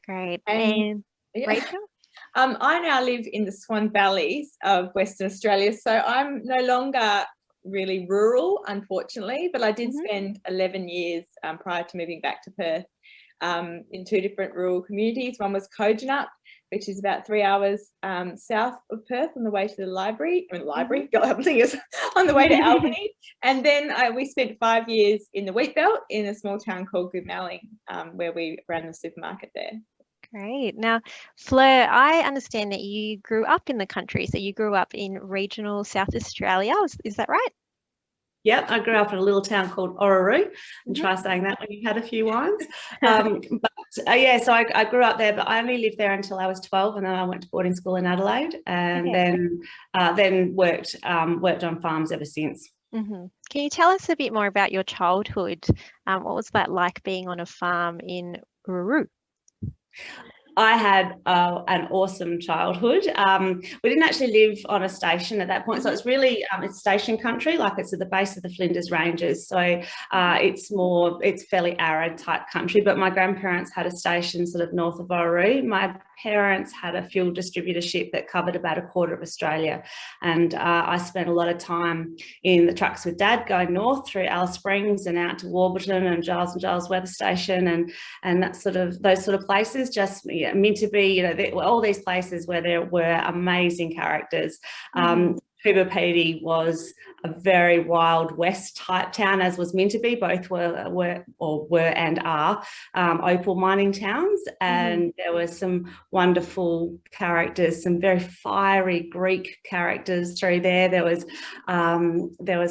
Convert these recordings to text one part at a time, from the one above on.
Great. And And yeah. Rachel? I now live in the Swan Valleys of Western Australia, so I'm no longer really rural, unfortunately, but I did spend 11 years prior to moving back to Perth in two different rural communities. One was Kojonup, which is about 3 hours south of Perth on the way to the library. God, I'm thinking it's on the way to Albany. And then we spent 5 years in the wheat belt in a small town called Goomalling, where we ran the supermarket there. Great. Now, Fleur, I understand that you grew up in the country. So you grew up in regional South Australia. Is that right? Yep, I grew up in a little town called Orroroo, and try saying that when you've had a few wines. Yeah, so I grew up there, but I only lived there until I was 12, and then I went to boarding school in Adelaide, and then worked on farms ever since. Can you tell us a bit more about your childhood? What was that like being on a farm in Ururu? I had an awesome childhood. We didn't actually live on a station at that point, so it's really it's station country, like it's at the base of the Flinders Ranges. So it's fairly arid type country. But my grandparents had a station sort of north of Orroroo. My parents had a fuel distributorship that covered about a quarter of Australia, and I spent a lot of time in the trucks with Dad going north through Alice Springs and out to Warburton and Giles Weather Station and those sort of places. Just meant to be, all these places where there were amazing characters. Coober Pedy was a very Wild West type town, as was meant to be. Both were and are opal mining towns, and there were some wonderful characters, some very fiery Greek characters through there. There was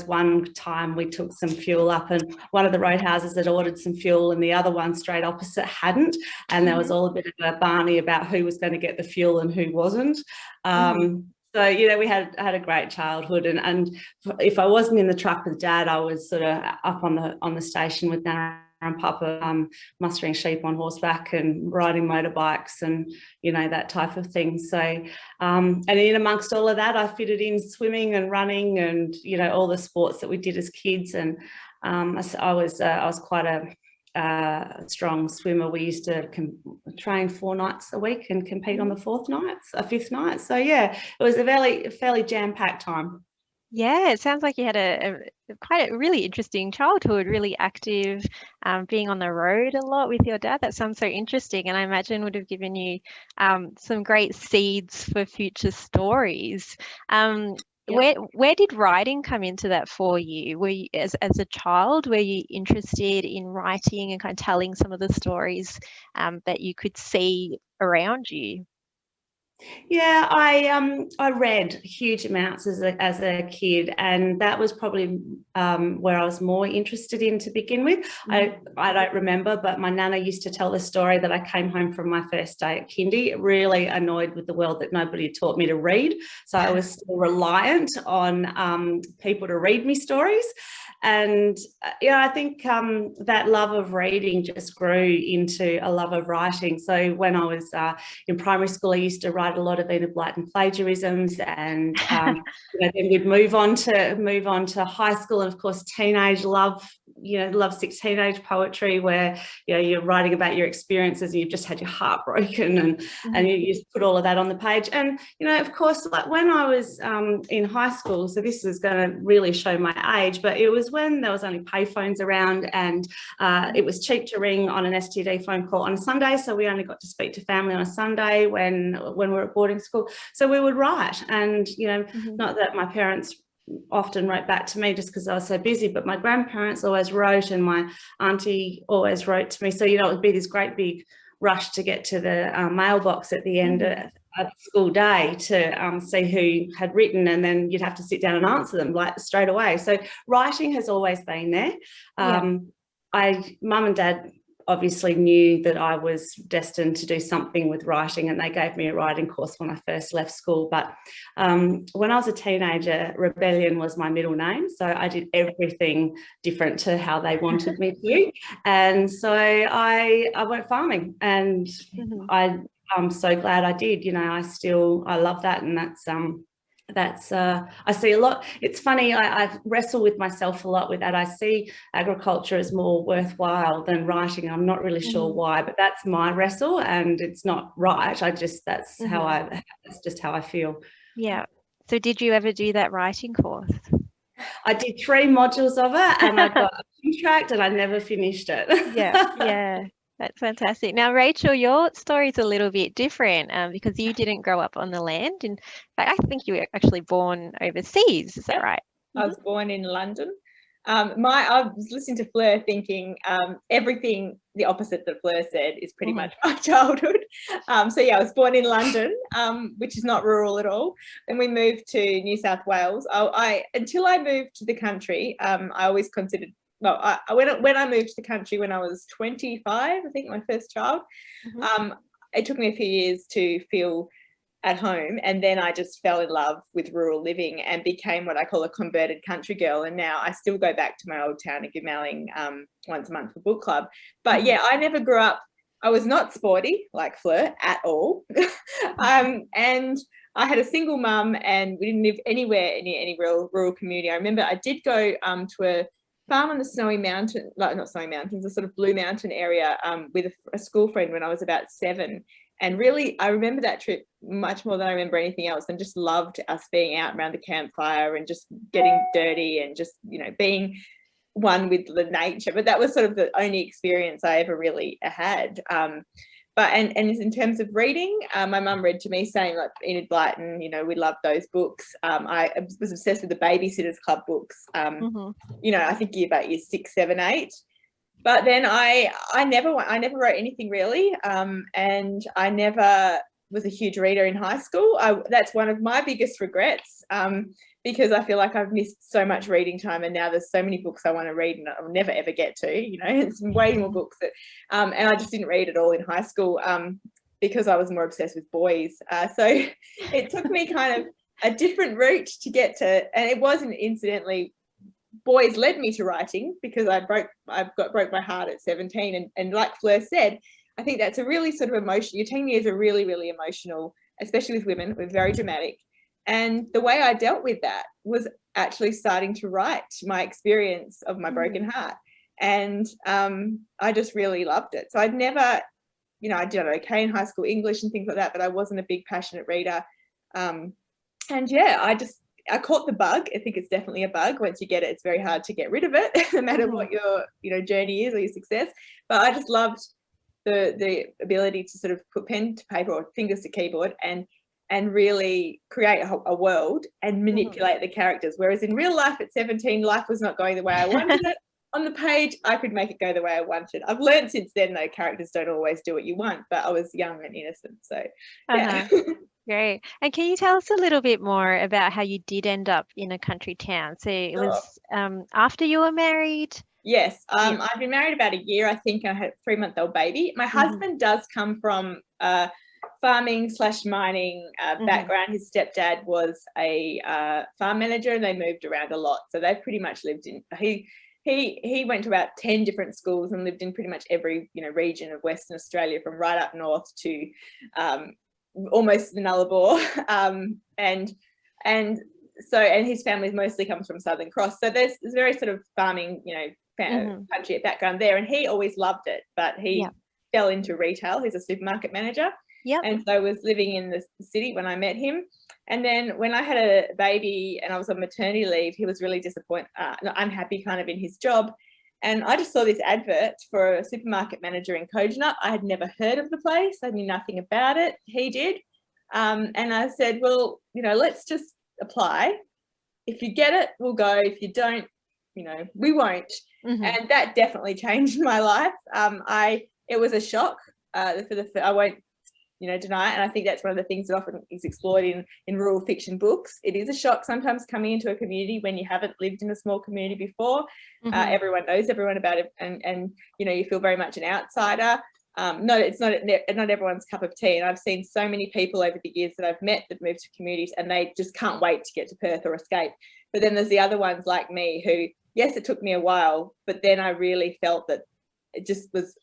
one time we took some fuel up, and one of the roadhouses had ordered some fuel, and the other one straight opposite hadn't, and there was all a bit of a barney about who was going to get the fuel and who wasn't. So, we had a great childhood, and if I wasn't in the truck with Dad, I was sort of up on the station with Nana and Papa, mustering sheep on horseback and riding motorbikes and, that type of thing. So, and in amongst all of that, I fitted in swimming and running and, all the sports that we did as kids. And I was quite a strong swimmer. We used to train 4 nights a week and compete on the 5th night. So yeah, it was a fairly jam-packed time. Yeah, it sounds like you had quite a really interesting childhood, really active, being on the road a lot with your dad. That sounds so interesting, and I imagine would have given you some great seeds for future stories. Where did writing come into that for you? Were you, as a child, were you interested in writing and kind of telling some of the stories that you could see around you? Yeah, I read huge amounts as a kid, and that was probably where I was more interested in to begin with. I don't remember, but my nana used to tell the story that I came home from my first day at kindy, really annoyed with the world that nobody had taught me to read. So I was still reliant on people to read me stories. And I think that love of reading just grew into a love of writing. So when I was in primary school, I used to write a lot of Enid Blyton plagiarisms, and then we'd move on to high school, and of course teenage lovesick teenage poetry, where you're writing about your experiences and you've just had your heart broken, and you just put all of that on the page. And of course, like when I was in high school, so this is going to really show my age, but it was when there was only payphones around, and it was cheap to ring on an STD phone call on a Sunday, so we only got to speak to family on a Sunday when we were at boarding school. So we would write, and not that my parents often wrote back to me just because I was so busy, but my grandparents always wrote, and my auntie always wrote to me. So it would be this great big rush to get to the mailbox at the end of the school day to see who had written, and then you'd have to sit down and answer them like straight away. So writing has always been there. Mum and Dad obviously knew that I was destined to do something with writing, and they gave me a writing course when I first left school. But when I was a teenager, Rebellion was my middle name, so I did everything different to how they wanted me to. And so I went farming, and I'm so glad I did. I love that, and that's I see a lot. It's funny, I wrestle with myself a lot with that. I see agriculture as more worthwhile than writing. I'm not really sure why, but that's my wrestle, and it's not right. That's how that's just how I feel. Yeah. So did you ever do that writing course? I did 3 modules of it, and I got a contract, and I never finished it. Yeah. That's fantastic. Now, Rachel, your story's a little bit different because you didn't grow up on the land. In fact, I think you were actually born overseas. Is that right? I was born in London. I was listening to Fleur thinking everything the opposite that Fleur said is pretty much my childhood. So yeah, I was born in London, which is not rural at all. Then we moved to New South Wales. Until I moved to the country, I always considered, when I moved to the country when I was 25, I think my first child, it took me a few years to feel at home, and then I just fell in love with rural living and became what I call a converted country girl. And now I still go back to my old town of Goomalling once a month for book club. But yeah, I never grew up, I was not sporty like Fleur at all. And I had a single mum, and we didn't live anywhere near any rural community. I remember I did go to a farm on the Snowy Mountain, like not Snowy Mountains, a sort of Blue Mountain area with a school friend when I was about 7. And really, I remember that trip much more than I remember anything else, and just loved us being out around the campfire and just getting dirty and just, you know, being one with the nature. But that was sort of the only experience I ever really had. And in terms of reading, my mum read to me, saying like Enid Blyton, you know, we loved those books. I was obsessed with the Babysitters Club books, you know, I think about years 6, 7, 8. But then I never wrote anything really, and I never was a huge reader in high school. That's one of my biggest regrets, because I feel like I've missed so much reading time, and now there's so many books I want to read and I'll never ever get to. You know, it's way more books that, and I just didn't read at all in high school because I was more obsessed with boys. So it took me kind of a different route to get to, and it wasn't incidentally. Boys led me to writing, because I broke my heart at 17, and like Fleur said, I think that's a really sort of emotion. Your teen years are really, really emotional, especially with women. We're very dramatic, and the way I dealt with that was actually starting to write my experience of my broken heart, and I just really loved it. So I'd never, you know, I did okay in high school English and things like that, but I wasn't a big passionate reader, and yeah, I caught the bug. I think it's definitely a bug. Once you get it, it's very hard to get rid of it, no matter what your, you know, journey is or your success. But I just loved the ability to sort of put pen to paper or fingers to keyboard and really create a world and manipulate the characters. Whereas in real life at 17, life was not going the way I wanted it. On the page, I could make it go the way I wanted. I've learned since then, though, characters don't always do what you want, but I was young and innocent. So, yeah. Great. And can you tell us a little bit more about how you did end up in a country town? So it was after you were married? Yes. I've been married about a year, I think. I had a 3-month-old baby. My husband does come from farming / mining background. His stepdad was a farm manager, and they moved around a lot. So they pretty much lived in, he went to about 10 different schools and lived in pretty much every, you know, region of Western Australia, from right up north to almost the Nullarbor, and his family mostly comes from Southern Cross, so there's very sort of farming, you know, country background there, and he always loved it, but he fell into retail. He's a supermarket manager, and so was living in the city when I met him. And then when I had a baby and I was on maternity leave, he was really disappointed, unhappy kind of in his job. And I just saw this advert for a supermarket manager in Kojonup. I had never heard of the place. I knew nothing about it. He did. And I said, well, you know, let's just apply. If you get it, we'll go. If you don't, you know, we won't. And that definitely changed my life. It was a shock. I won't, you know, deny it. And I think that's one of the things that often is explored in rural fiction books. It is a shock sometimes coming into a community when you haven't lived in a small community before. Everyone knows everyone about it, and you know, you feel very much an outsider. No, it's not everyone's cup of tea. And I've seen so many people over the years that I've met that moved to communities, and they just can't wait to get to Perth or escape. But then there's the other ones like me who, yes, it took me a while, but then I really felt that it just was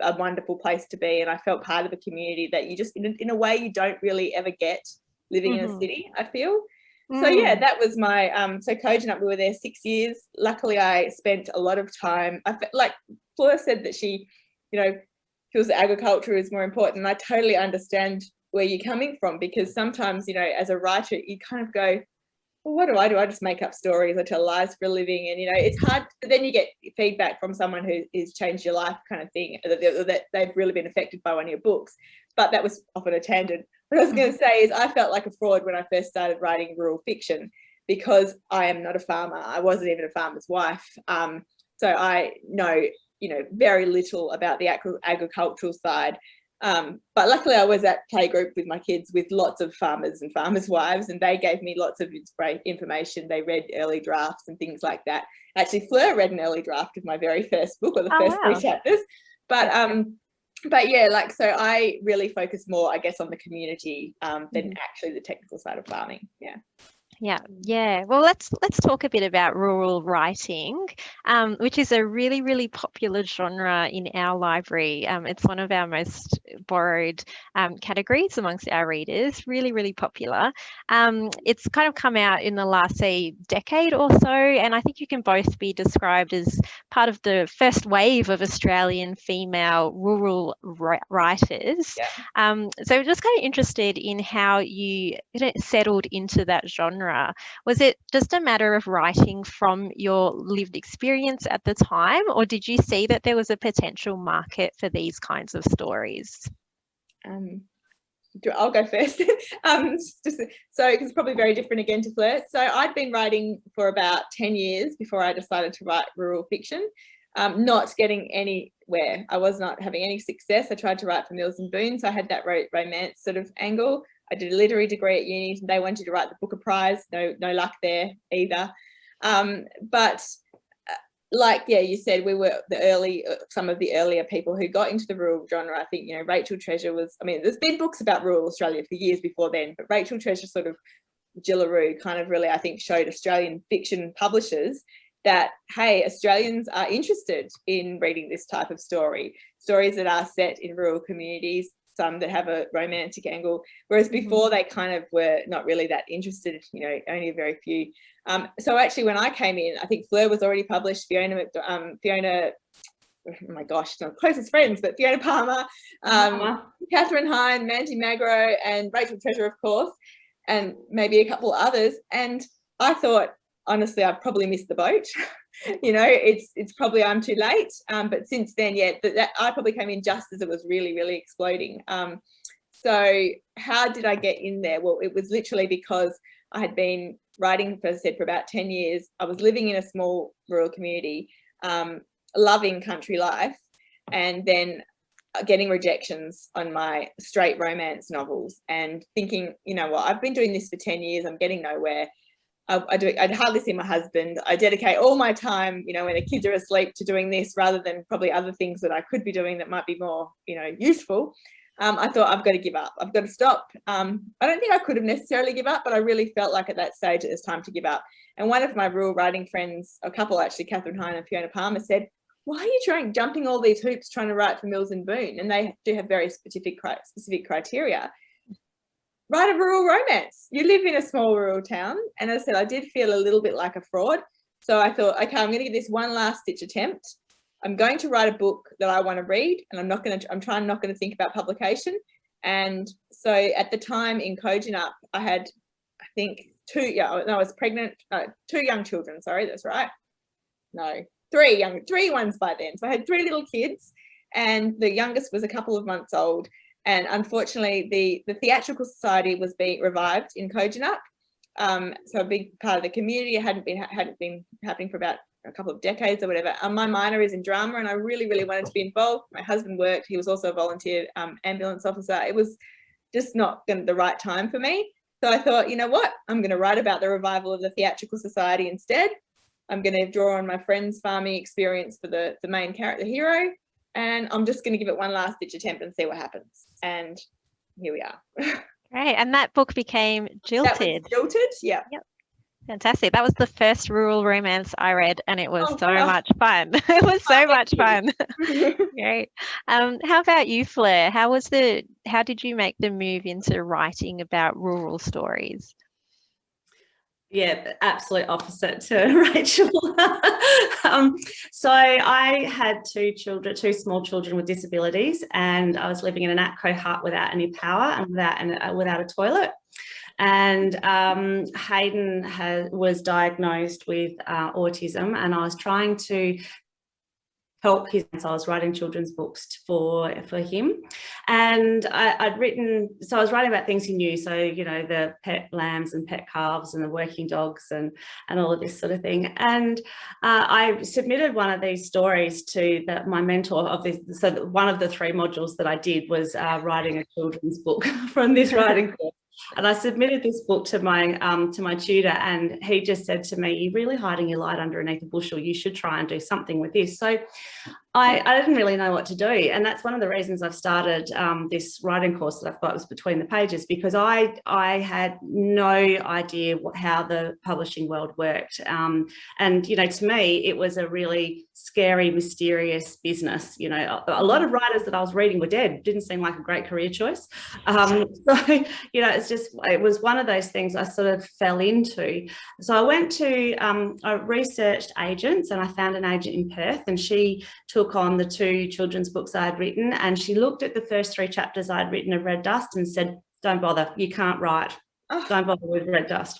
a wonderful place to be, and I felt part of the community that you just in a way you don't really ever get living in a city, I feel. So yeah, that was my so Kojonup, we were there 6 years. Luckily I spent a lot of time, like Fleur said that she, you know, feels that agriculture is more important, and I totally understand where you're coming from, because sometimes, you know, as a writer you kind of go, well, what do? I just make up stories, I tell lies for a living, and you know, it's hard. But then you get feedback from someone who has changed your life, kind of thing, that they've really been affected by one of your books. But that was often a tangent. What I was going to say is I felt like a fraud when I first started writing rural fiction, because I am not a farmer. I wasn't even a farmer's wife. So I know, you know, very little about the agricultural side. But luckily I was at playgroup with my kids with lots of farmers and farmers' wives, and they gave me lots of information. They read early drafts and things like that. Actually, Fleur read an early draft of my very first book, or the first 3 chapters. But yeah, like, so I really focus more, I guess, on the community than actually the technical side of farming. Yeah. Well, let's talk a bit about rural writing, which is a really, really popular genre in our library. It's one of our most borrowed categories amongst our readers. Really, really popular. It's kind of come out in the last, say, decade or so, and I think you can both be described as part of the first wave of Australian female rural writers. So I'm just kind of interested in how you settled into that genre. Was it just a matter of writing from your lived experience at the time, or did you see that there was a potential market for these kinds of stories? I'll go first. So it's probably very different again to Fleur. So I'd been writing for about 10 years before I decided to write rural fiction, not getting anywhere. I was not having any success. I tried to write for Mills and Boon, so I had that romance sort of angle. I did a literary degree at uni, and they wanted to write the Booker Prize. No luck there either. But like, yeah, you said, we were some of the earlier people who got into the rural genre. I think, you know, Rachael Treasure was, I mean, there's been books about rural Australia for years before then, but Rachael Treasure sort of, Jillaroo kind of really, I think, showed Australian fiction publishers that, hey, Australians are interested in reading this type of stories that are set in rural communities, some that have a romantic angle, whereas before they kind of were not really that interested, you know, only a very few. So actually when I came in, I think Fleur was already published, Fiona, oh my gosh, not closest friends, but Fiona Palmer, Catherine Hine, Mandy Magro, and Rachael Treasure, of course, and maybe a couple others. And I thought, honestly, I've probably missed the boat. You know, it's probably I'm too late. But since then, yeah, that I probably came in just as it was really, really exploding. So how did I get in there? Well, it was literally because I had been writing, as I said, for about 10 years. I was living in a small rural community, loving country life, and then getting rejections on my straight romance novels and thinking, you know what, I've been doing this for 10 years, I'm getting nowhere. I'd hardly see my husband. I dedicate all my time, you know, when the kids are asleep, to doing this rather than probably other things that I could be doing that might be more, you know, useful. I thought, I've got to give up. I've got to stop. I don't think I could have necessarily give up, but I really felt like at that stage it was time to give up. And one of my rural writing friends, a couple actually, Catherine Hine and Fiona Palmer, said, why are you jumping all these hoops trying to write for Mills and Boon? And they do have very specific criteria. Write a rural romance. You live in a small rural town. And as I said, I did feel a little bit like a fraud. So I thought, okay, I'm going to give this one last ditch attempt. I'm going to write a book that I want to read, and I'm trying not going to think about publication. And so at the time in Kojonup, I had, I think, I was pregnant, 2 young children. Sorry, that's right. No, 3 ones by then. So I had 3 little kids, and the youngest was a couple of months old. And unfortunately, the Theatrical Society was being revived in Kojonup. So a big part of the community hadn't been happening for about a couple of decades or whatever. My minor is in drama, and I really, really wanted to be involved. My husband worked. He was also a volunteer ambulance officer. It was just not the right time for me. So I thought, you know what? I'm going to write about the revival of the Theatrical Society instead. I'm going to draw on my friend's farming experience for the main character, the hero. And I'm just going to give it one last ditch attempt and see what happens. And here we are. Great. And that book became Jilted. That was Jilted, yeah. Yep. Fantastic. That was the first rural romance I read, and it was much fun. It was so much fun. Great. How about you, Fleur? How did you make the move into writing about rural stories? Yeah, the absolute opposite to Rachel. So I had two small children with disabilities, and I was living in an ATCO hut without any power and without a toilet. And Hayden was diagnosed with autism, and I was trying to help him. So I was writing children's books for him, and I was writing about things he knew. So, you know, the pet lambs and pet calves and the working dogs and all of this sort of thing. And I submitted one of these stories to my mentor of this. So one of the 3 modules that I did was writing a children's book from this writing course. And I submitted this book to my tutor, and he just said to me, "You're really hiding your light underneath a bushel. You should try and do something with this." So I didn't really know what to do. And that's one of the reasons I've started this writing course that I've got, was Between the Pages, because I had no idea how the publishing world worked. And, you know, to me, it was a really scary, mysterious business. You know, a lot of writers that I was reading were dead. Didn't seem like a great career choice. So, you know, it was one of those things I sort of fell into. So I went to, I researched agents, and I found an agent in Perth, and she took on the 2 children's books I had written, and she looked at the first 3 chapters I'd written of Red Dust and said, "Don't bother, you can't write. Don't bother with Red Dust."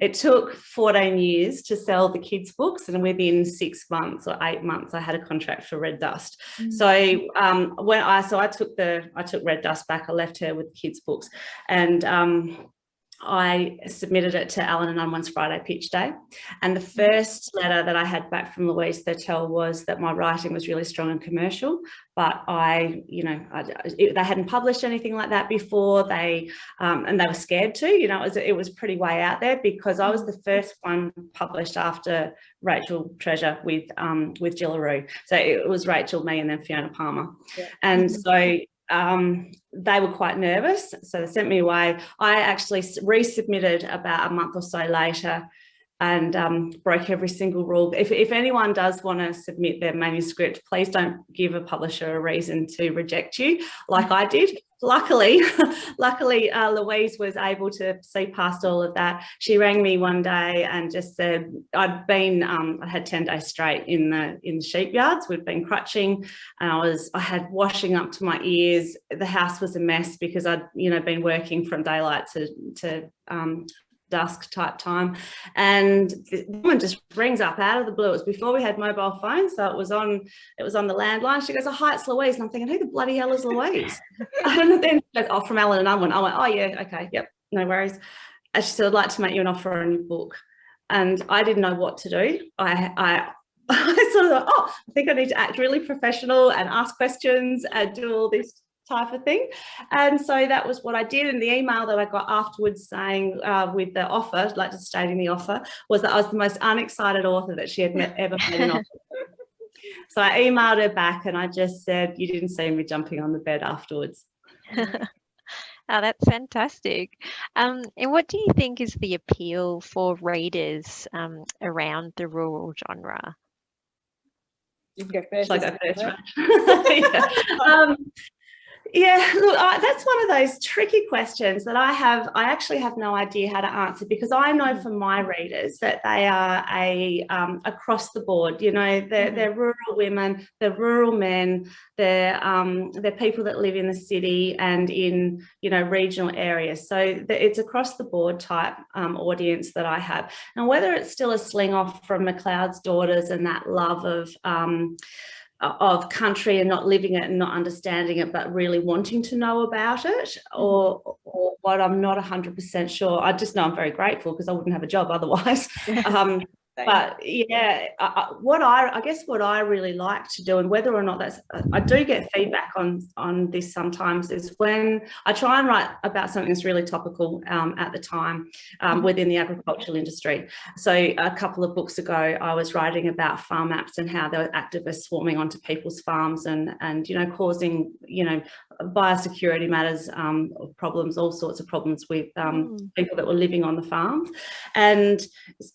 It took 14 years to sell the kids' books, and within 6 months or 8 months, I had a contract for Red Dust. So I took Red Dust back. I left her with the kids' books, and I submitted it to Allen and Unwin's Friday pitch day. And the first letter that I had back from Louise Thurtell was that my writing was really strong and commercial, but they hadn't published anything like that before. And they were scared to, you know, it was pretty way out there, because I was the first one published after Rachael Treasure with Jillaroo. So it was Rachael, me, and then Fiona Palmer. Yeah. And so they were quite nervous, so they sent me away. I actually resubmitted about a month or so later, and broke every single rule. If anyone does want to submit their manuscript, please don't give a publisher a reason to reject you, like I did. Luckily, Louise was able to see past all of that. She rang me one day and just said, I had 10 days straight in the sheep yards. We'd been crutching, and I had washing up to my ears. The house was a mess because I'd, you know, been working from daylight to dusk type time, and the woman just rings up out of the blue. It was before we had mobile phones, so it was on the landline. She goes, "Oh, hi, it's Louise." And I'm thinking, who the bloody hell is Louise? And then she goes, "Oh, from Allen and Unwin." I went, "Oh yeah, okay, yep, no worries." And she said, "I'd like to make you an offer on your book." And I didn't know what to do. I sort of thought, oh, I think I need to act really professional and ask questions and do all this type of thing. And so that was what I did. And the email that I got afterwards saying with the offer, like just stating the offer, was that I was the most unexcited author that she had ever made an offer. So I emailed her back and I just said, "You didn't see me jumping on the bed afterwards." Oh, that's fantastic. And what do you think is the appeal for readers around the rural genre? You can go first. Shall I go first, right? Yeah, look, that's one of those tricky questions that I actually have no idea how to answer, because I know from my readers that they are across the board. You know, they're rural women, they're rural men, they're people that live in the city and in, you know, regional areas. So it's across the board type audience that I have. And whether it's still a sling off from McLeod's Daughters and that love of country and not living it and not understanding it, but really wanting to know about it, or what, I'm not 100% sure. I just know I'm very grateful, because I wouldn't have a job otherwise. But yeah, what I really like to do, and whether or not I do get feedback on this sometimes, is when I try and write about something that's really topical at the time within the agricultural industry. So a couple of books ago, I was writing about farm apps and how there were activists swarming onto people's farms and you know, causing, you know, biosecurity matters, problems, all sorts of problems with people that were living on the farms. And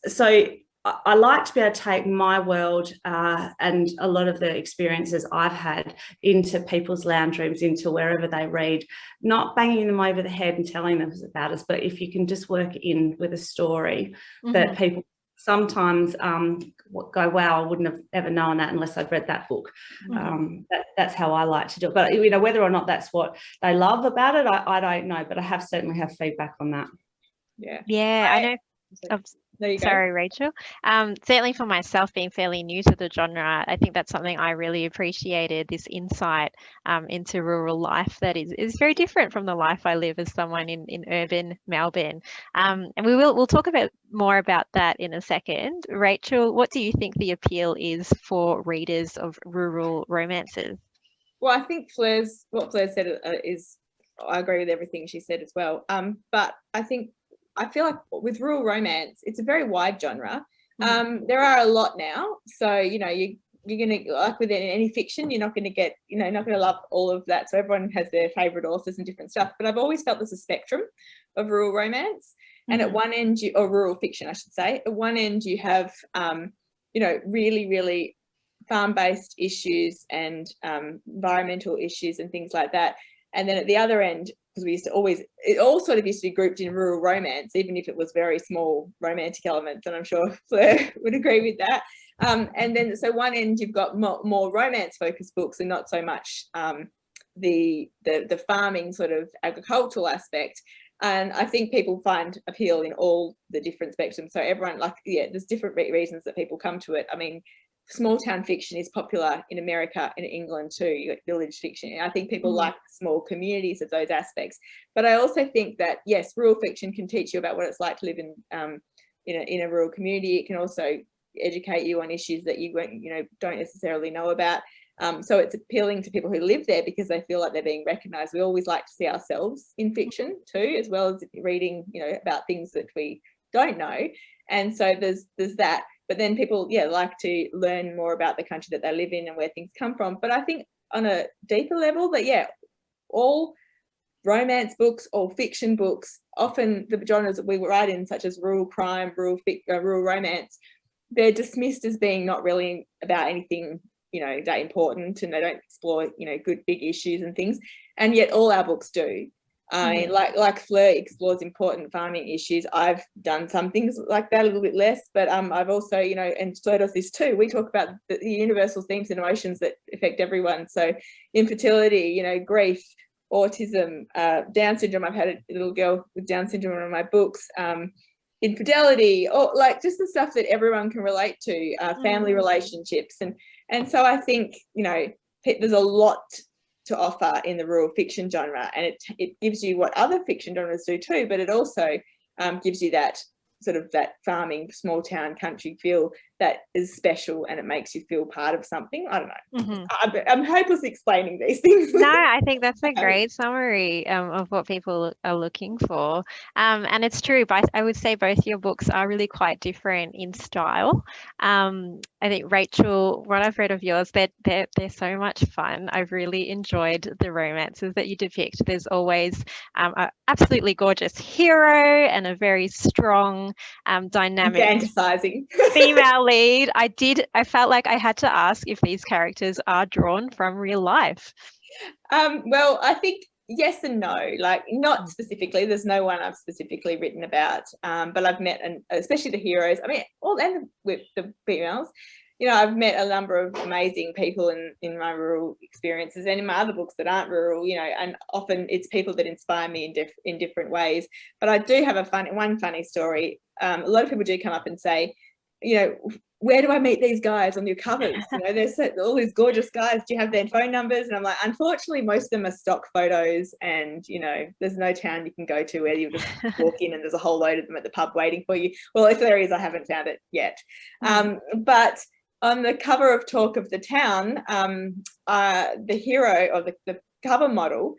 so I like to be able to take my world and a lot of the experiences I've had into people's lounge rooms, into wherever they read, not banging them over the head and telling them about us, but if you can just work in with a story that people sometimes go, wow, I wouldn't have ever known that unless I'd read that book. That's how I like to do it. But, you know, whether or not that's what they love about it, I don't know, but I have certainly have feedback on that. Yeah, I know. There you go. Sorry, Rachel. Certainly for myself, being fairly new to the genre, I think that's something I really appreciated, this insight into rural life that is very different from the life I live as someone in urban Melbourne. And we'll talk about more about that in a second. Rachel, what do you think the appeal is for readers of rural romances? Well, I think what Fleur said is, I agree with everything she said as well. But I feel like with rural romance, it's a very wide genre. There are a lot now. So, you know, you're going to, like with any fiction, you're not going to get, you know, not going to love all of that. So everyone has their favourite authors and different stuff. But I've always felt there's a spectrum of rural romance. And at one end, or rural fiction, I should say, at one end you have, you know, really, really farm-based issues and environmental issues and things like that. And then at the other end, because it all sort of used to be grouped in rural romance, even if it was very small romantic elements, and I'm sure Fleur would agree with that. And then, so one end you've got more romance-focused books and not so much the farming sort of agricultural aspect. And I think people find appeal in all the different spectrums. So everyone, like, yeah, there's different reasons that people come to it. I mean, small town fiction is popular in America and England too. You got village fiction. And I think people like small communities of those aspects. But I also think that, yes, rural fiction can teach you about what it's like to live in a rural community. It can also educate you on issues that you don't necessarily know about. So it's appealing to people who live there because they feel like they're being recognised. We always like to see ourselves in fiction too, as well as reading, you know, about things that we don't know. And so there's that. But then people, like to learn more about the country that they live in and where things come from. But I think on a deeper level that, all romance books or fiction books, often the genres that we write in, such as rural crime, rural romance, they're dismissed as being not really about anything, you know, that important, and they don't explore, you know, good big issues and things. And yet all our books do. Like Fleur explores important farming issues. I've done some things like that, a little bit less, but I've also, you know, and Fleur does this too. We talk about the universal themes and emotions that affect everyone. So infertility, you know, grief, autism, Down syndrome. I've had a little girl with Down syndrome in one of my books. Infidelity, or like just the stuff that everyone can relate to, family relationships, and so I think, you know, there's a lot to offer in the rural fiction genre, and it gives you what other fiction genres do too, but it also gives you that sort of that farming, small town, country feel that is special, and it makes you feel part of something. I don't know. I'm hopeless explaining these things. No, I think that's a great summary of what people are looking for. And it's true, but I would say both your books are really quite different in style. I think, Rachel, what I've read of yours, they're so much fun. I've really enjoyed the romances that you depict. There's always an absolutely gorgeous hero and a very strong, dynamic, fantasizing female lead. I felt like I had to ask if these characters are drawn from real life. Well, I think yes and no, like not specifically. There's no one I've specifically written about, but I've met, and especially the heroes, I mean, and with the females, you know, I've met a number of amazing people in my rural experiences and in my other books that aren't rural, you know, and often it's people that inspire me in different ways. But I do have one funny story. A lot of people do come up and say, you know, where do I meet these guys on your covers? You know, there's all these gorgeous guys. Do you have their phone numbers? And I'm like, unfortunately, most of them are stock photos, and, you know, there's no town you can go to where you just walk in and there's a whole load of them at the pub waiting for you. Well, if there is, I haven't found it yet. But on the cover of Talk of the Town, the hero, or the cover model,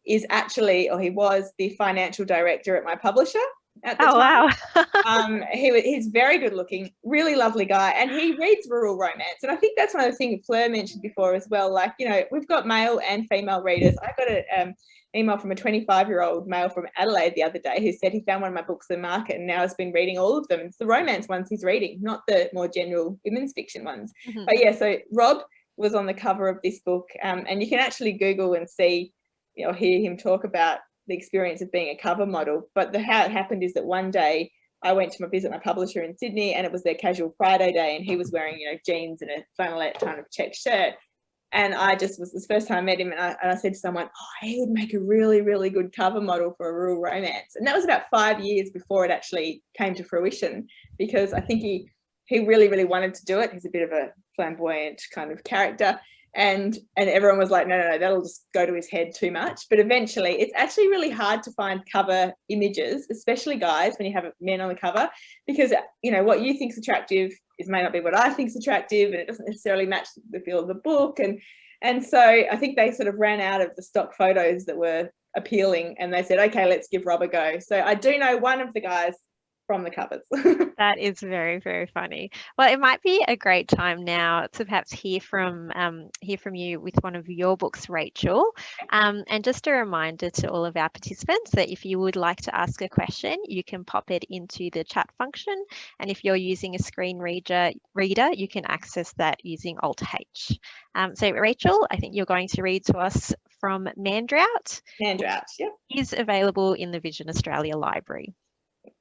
is actually, or he was, the financial director at my publisher. at the time. Wow. He's very good looking, really lovely guy, and he reads rural romance. And I think that's one of the things Fleur mentioned before as well. Like, you know, we've got male and female readers. I got an email from a 25-year-old male from Adelaide the other day who said he found one of my books in the market and now has been reading all of them. It's the romance ones he's reading, not the more general women's fiction ones. But yeah, so Rob was on the cover of this book, and you can actually Google and see, you know, hear him talk about the experience of being a cover model. But how it happened is that one day I went to visit my publisher in Sydney, and it was their casual Friday day, and he was wearing, you know, jeans and a flannelette kind of checked shirt. And I just was, the first time I met him, and I said to someone, oh, he would make a really, really good cover model for a rural romance. And that was about 5 years before it actually came to fruition, because I think he really, really wanted to do it. He's a bit of a flamboyant kind of character. And everyone was like, no, that'll just go to his head too much. But eventually, it's actually really hard to find cover images, especially guys, when you have men on the cover, because, you know, what you think's attractive may not be what I think's attractive, and it doesn't necessarily match the feel of the book. And so I think they sort of ran out of the stock photos that were appealing, and they said, okay, let's give Rob a go. So I do know one of the guys from the covers. That is very, very funny. Well, it might be a great time now to perhaps hear from you with one of your books, Rachael. And just a reminder to all of our participants that if you would like to ask a question, you can pop it into the chat function. And if you're using a screen reader, you can access that using Alt-H. So Rachael, I think you're going to read to us from Mandrout. Mandrout, yeah. Is available in the Vision Australia Library.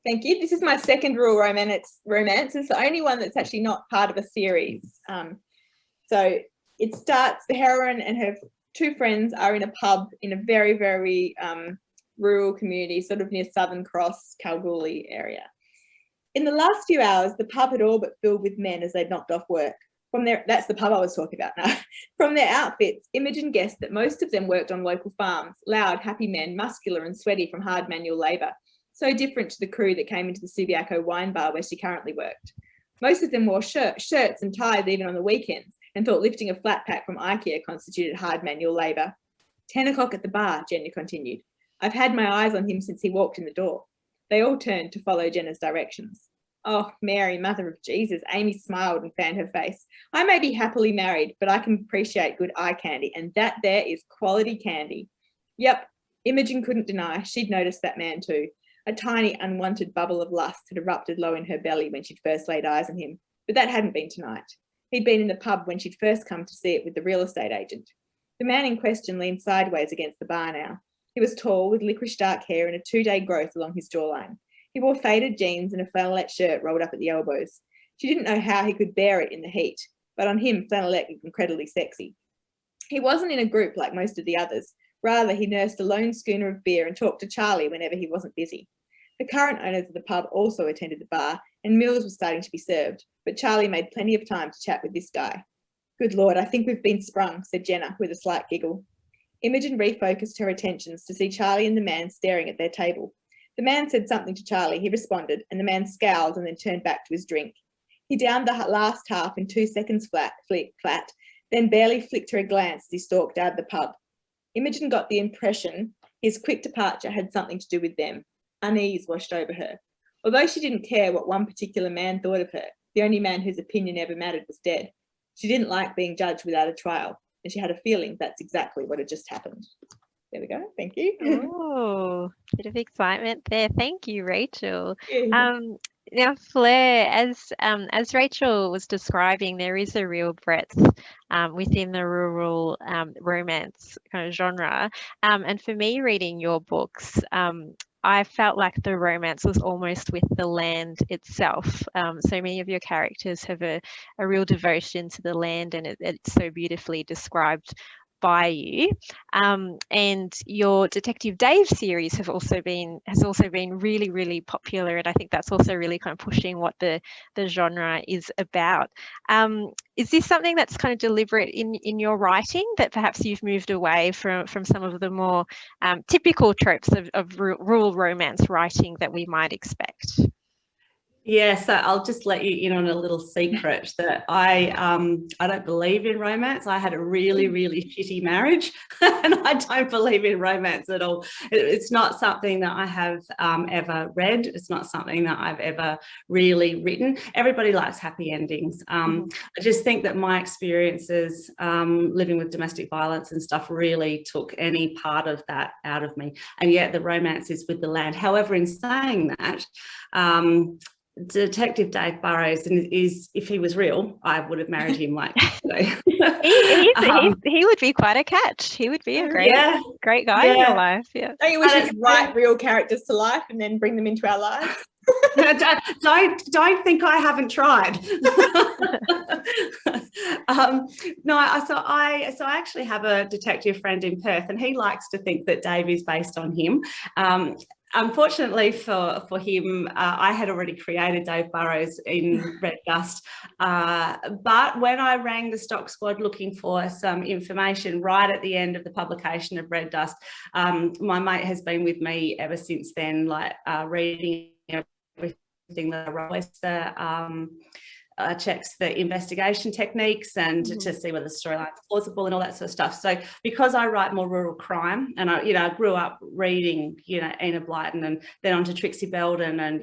Thank you. This is my second rural romance. It's the only one that's actually not part of a series. So it starts, the heroine and her two friends are in a pub in a very, very rural community, sort of near Southern Cross, Kalgoorlie area. In the last few hours, the pub had all but filled with men as they'd knocked off work. That's the pub I was talking about now. From their outfits, Imogen guessed that most of them worked on local farms, loud, happy men, muscular and sweaty from hard manual labour. So different to the crew that came into the Subiaco wine bar where she currently worked. Most of them wore shirts and ties even on the weekends, and thought lifting a flat pack from IKEA constituted hard manual labour. 10 o'clock at the bar, Jenna continued. I've had my eyes on him since he walked in the door. They all turned to follow Jenna's directions. Oh, Mary, Mother of Jesus, Amy smiled and fanned her face. I may be happily married, but I can appreciate good eye candy, and that there is quality candy. Yep, Imogen couldn't deny she'd noticed that man too. A tiny, unwanted bubble of lust had erupted low in her belly when she'd first laid eyes on him, but that hadn't been tonight. He'd been in the pub when she'd first come to see it with the real estate agent. The man in question leaned sideways against the bar now. He was tall, with licorice dark hair and a 2-day growth along his jawline. He wore faded jeans and a flannelette shirt rolled up at the elbows. She didn't know how he could bear it in the heat, but on him, flannelette looked incredibly sexy. He wasn't in a group like most of the others. Rather, he nursed a lone schooner of beer and talked to Charlie whenever he wasn't busy. The current owners of the pub also attended the bar, and meals were starting to be served, but Charlie made plenty of time to chat with this guy. Good Lord, I think we've been sprung, said Jenna with a slight giggle. Imogen refocused her attentions to see Charlie and the man staring at their table. The man said something to Charlie, he responded, and the man scowled and then turned back to his drink. He downed the last half in 2 seconds flat, then barely flicked her a glance as he stalked out of the pub. Imogen got the impression his quick departure had something to do with them. Unease washed over her. Although she didn't care what one particular man thought of her, the only man whose opinion ever mattered was dead. She didn't like being judged without a trial, and she had a feeling that's exactly what had just happened. There we go. Thank you. Oh, bit of excitement there. Thank you, Rachael. Yeah. Now, Fleur, as Rachael was describing, there is a real breadth within the rural romance kind of genre. And for me, reading your books, I felt like the romance was almost with the land itself. So many of your characters have a real devotion to the land, and it's so beautifully described by you. And your Detective Dave series has also been really, really popular, and I think that's also really kind of pushing what the genre is about. Is this something that's kind of deliberate in your writing, that perhaps you've moved away from some of the more typical tropes of rural romance writing that we might expect? Yeah, so I'll just let you in on a little secret that I don't believe in romance. I had a really, really shitty marriage, and I don't believe in romance at all. It's not something that I have ever read. It's not something that I've ever really written. Everybody likes happy endings. I just think that my experiences living with domestic violence and stuff really took any part of that out of me. And yet the romance is with the land. However, in saying that, Detective Dave Burrows is, if he was real, I would have married him. Like, so. he would be quite a catch. He would be a great guy in your life. Yeah. Don't you wish you could write real characters to life and then bring them into our lives? Don't think I haven't tried. So I actually have a detective friend in Perth, and he likes to think that Dave is based on him. Unfortunately for him, I had already created Dave Burrows in Red Dust, but when I rang the stock squad looking for some information right at the end of the publication of Red Dust, my mate has been with me ever since then, like reading everything that I wrote. Checks the investigation techniques and to see whether the storyline's plausible and all that sort of stuff. So because I write more rural crime, and I grew up reading, Enid Blyton and then on to Trixie Belden and,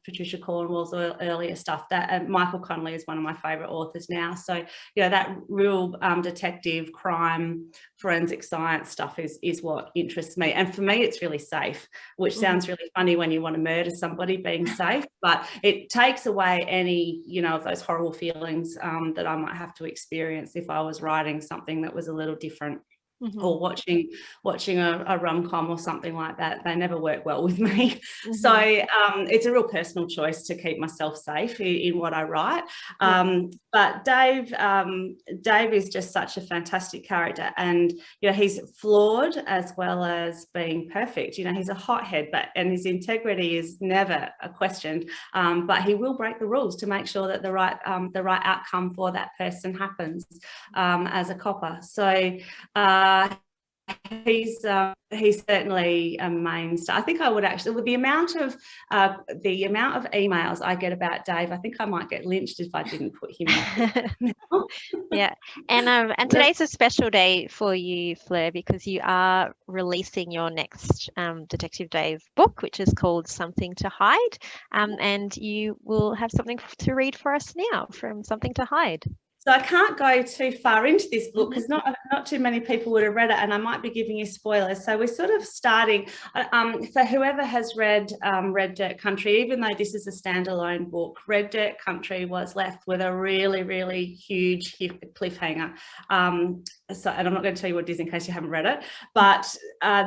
Patricia Cornwell's earlier stuff, and Michael Connolly is one of my favourite authors now. So, that real detective crime, forensic science stuff is what interests me. And for me, it's really safe, which sounds really funny when you want to murder somebody, being safe, but it takes away any, of those horrible feelings that I might have to experience if I was writing something that was a little different. Or watching a rom-com or something like that. They never work well with me. So it's a real personal choice to keep myself safe in what I write. But Dave is just such a fantastic character, and he's flawed as well as being perfect. He's a hothead, and his integrity is never questioned. But he will break the rules to make sure that the right outcome for that person happens as a copper. So. He's certainly a main star. I think I would actually, with the amount of emails I get about Dave, I think I might get lynched if I didn't put him in. Yeah, and today's a special day for you, Fleur, because you are releasing your next Detective Dave book, which is called Something to Hide, and you will have something to read for us now from Something to Hide. So I can't go too far into this book because not too many people would have read it, and I might be giving you spoilers. So we're sort of starting, for whoever has read Red Dirt Country, even though this is a standalone book, Red Dirt Country was left with a really, really huge cliffhanger. And I'm not going to tell you what it is in case you haven't read it, but